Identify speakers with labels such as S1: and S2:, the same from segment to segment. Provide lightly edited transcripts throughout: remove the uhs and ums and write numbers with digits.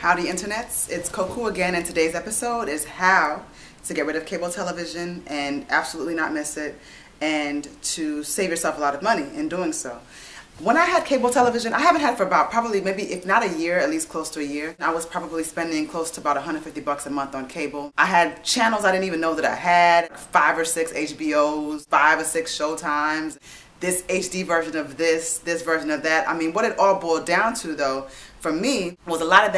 S1: Howdy internets, it's Koku again, and today's episode is how to get rid of cable television and absolutely not miss it, and to save yourself a lot of money in doing so. When I had cable television, I haven't had for about probably maybe if not a year, at least close to a year. I was probably spending close to about 150 bucks a month on cable. I had channels I didn't even know that I had, 5 or 6 HBOs, 5 or 6 Showtimes, this HD version of this version of that. I mean, what it all boiled down to though, for me, was a lot of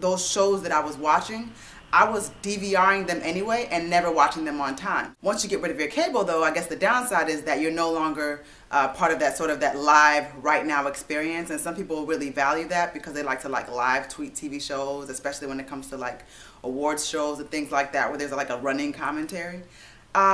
S1: those shows that I was watching, I was DVRing them anyway and never watching them on time. Once you get rid of your cable though, I guess the downside is that you're no longer part of that sort of that live right now experience, and some people really value that because they like to live tweet TV shows, especially when it comes to like awards shows and things like that where there's like a running commentary.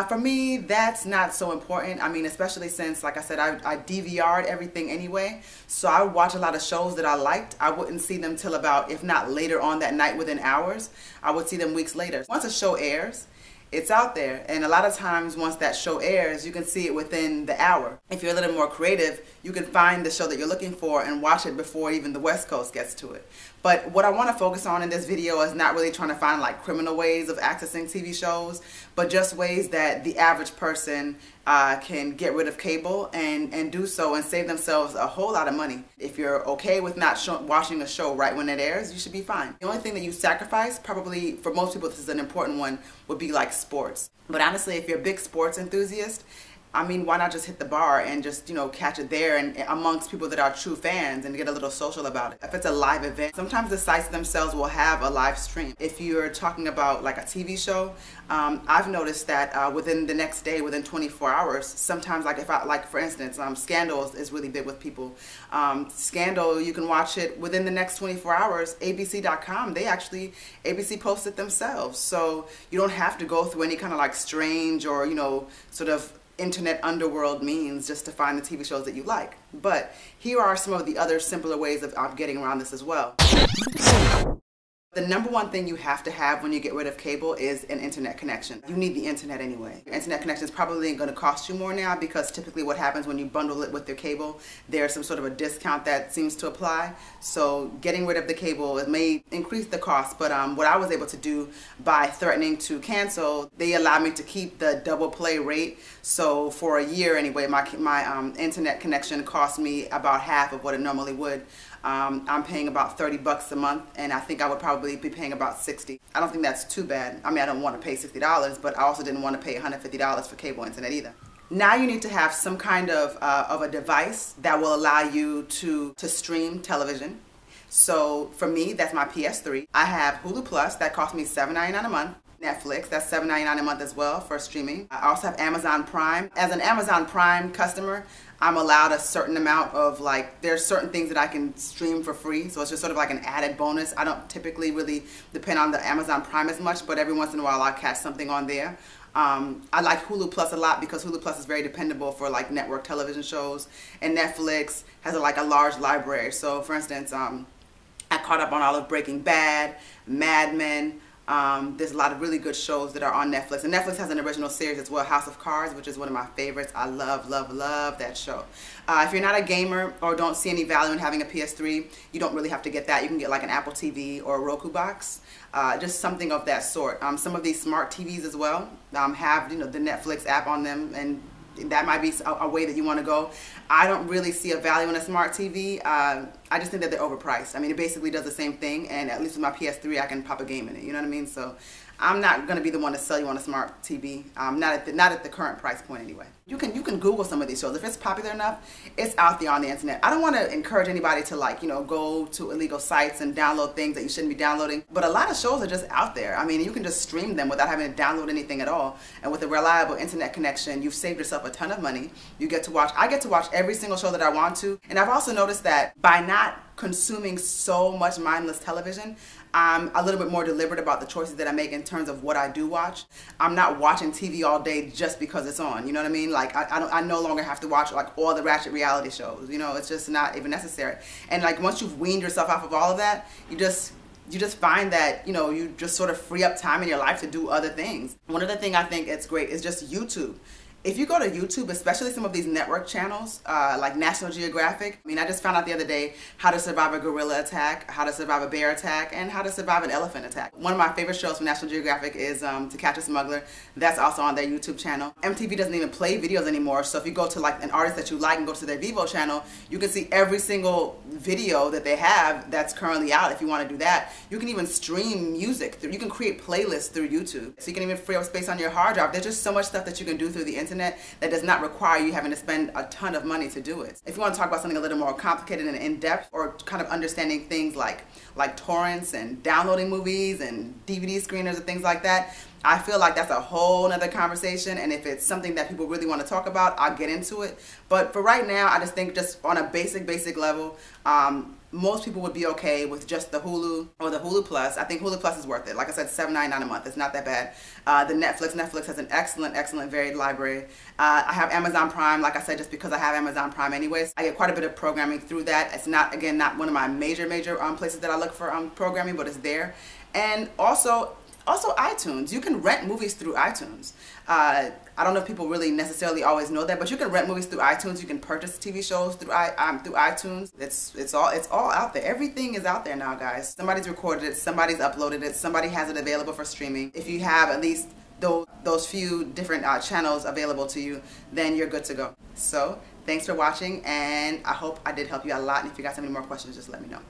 S1: For me, that's not so important. I mean, especially since, like I said, I DVR'd everything anyway, so I would watch a lot of shows that I liked. I wouldn't see them till about, if not later on that night within hours, I would see them weeks later. Once a show airs, it's out there, and a lot of times once that show airs, you can see it within the hour. If you're a little more creative, you can find the show that you're looking for and watch it before even the West Coast gets to it. But what I want to focus on in this video is not really trying to find like criminal ways of accessing TV shows, but just ways that the average person can get rid of cable and do so and save themselves a whole lot of money. If you're okay with not watching a show right when it airs, you should be fine. The only thing that you sacrifice, probably for most people this is an important one, would be like sports. But honestly, if you're a big sports enthusiast, I mean, why not just hit the bar and just, you know, catch it there and amongst people that are true fans and get a little social about it. If it's a live event, sometimes the sites themselves will have a live stream. If you're talking about like a TV show, I've noticed that within the next day, within 24 hours, sometimes like for instance, Scandal is really big with people. Scandal, you can watch it within the next 24 hours. ABC.com, ABC posts it themselves. So you don't have to go through any kind of like strange or, you know, sort of internet underworld means just to find the TV shows that you like. But here are some of the other simpler ways of getting around this as well. The number one thing you have to have when you get rid of cable is an internet connection. You need the internet anyway. Your internet connection is probably going to cost you more now because typically what happens when you bundle it with your cable, there's some sort of a discount that seems to apply. So getting rid of the cable, it may increase the cost, but what I was able to do by threatening to cancel, they allowed me to keep the double play rate. So for a year anyway, my internet connection cost me about half of what it normally would. I'm paying about 30 bucks a month, and I think I would probably be paying about 60. I don't think that's too bad. I mean, I don't want to pay $60, but I also didn't want to pay $150 for cable internet either. Now you need to have some kind of a device that will allow you to stream television. So for me, that's my PS3. I have Hulu Plus, that cost me $7.99 a month. Netflix, that's $7.99 a month as well for streaming. I also have Amazon Prime. As an Amazon Prime customer, I'm allowed a certain amount of there's certain things that I can stream for free, so it's just sort of like an added bonus. I don't typically really depend on the Amazon Prime as much, but every once in a while I'll catch something on there. I like Hulu Plus a lot because Hulu Plus is very dependable for like network television shows, and Netflix has a large library. So for instance, I caught up on all of Breaking Bad, Mad Men. There's a lot of really good shows that are on Netflix, and Netflix has an original series as well, House of Cards, which is one of my favorites. I love that show. If you're not a gamer or don't see any value in having a PS3, you don't really have to get that. You can get like an Apple TV or a Roku box, just something of that sort. Some of these smart TVs as well have, you know, the Netflix app on them, and that might be a way that you want to go. I don't really see a value in a smart TV. I just think that they're overpriced. I mean, it basically does the same thing, and at least with my PS3, I can pop a game in it. You know what I mean? So I'm not going to be the one to sell you on a smart TV. Not at the current price point anyway. You can Google some of these shows. If it's popular enough, it's out there on the internet. I don't want to encourage anybody to go to illegal sites and download things that you shouldn't be downloading. But a lot of shows are just out there. I mean, you can just stream them without having to download anything at all. And with a reliable internet connection, you've saved yourself a ton of money. I get to watch every single show that I want to. And I've also noticed that by not consuming so much mindless television, I'm a little bit more deliberate about the choices that I make in terms of what I do watch. I'm not watching TV all day just because it's on, you know what I mean? Like I no longer have to watch like all the ratchet reality shows, you know, it's just not even necessary. And like once you've weaned yourself off of all of that, you just find that, you know, you just sort of free up time in your life to do other things. One other thing I think it's great is just YouTube. If you go to YouTube, especially some of these network channels, like National Geographic, I mean, I just found out the other day how to survive a gorilla attack, how to survive a bear attack, and how to survive an elephant attack. One of my favorite shows from National Geographic is To Catch a Smuggler. That's also on their YouTube channel. MTV doesn't even play videos anymore, so if you go to like an artist that you like and go to their Vivo channel, you can see every single video that they have that's currently out. If you want to do that, you can even stream music through, you can create playlists through YouTube, so you can even free up space on your hard drive. There's just so much stuff that you can do through the internet that does not require you having to spend a ton of money to do it. If you want to talk about something a little more complicated and in-depth, or kind of understanding things like torrents and downloading movies and DVD screeners and things like that, I feel like that's a whole nother conversation, and if it's something that people really want to talk about, I'll get into it. But for right now, I just think just on a basic level, most people would be okay with just the Hulu or the Hulu Plus. I think Hulu Plus is worth it. Like I said, $7.99 a month. It's not that bad. The Netflix has an excellent varied library. I have Amazon Prime, like I said, just because I have Amazon Prime anyways. I get quite a bit of programming through that. It's not, again, not one of my major places that I look for programming, but it's there. And also iTunes. You can rent movies through iTunes. I don't know if people really necessarily always know that, but you can rent movies through iTunes. You can purchase TV shows through iTunes. It's all out there. Everything is out there now, guys. Somebody's recorded it, somebody's uploaded it, somebody has it available for streaming. If you have at least those few different channels available to you, then you're good to go. So thanks for watching, and I hope I did help you out a lot. And if you got any more questions, just let me know.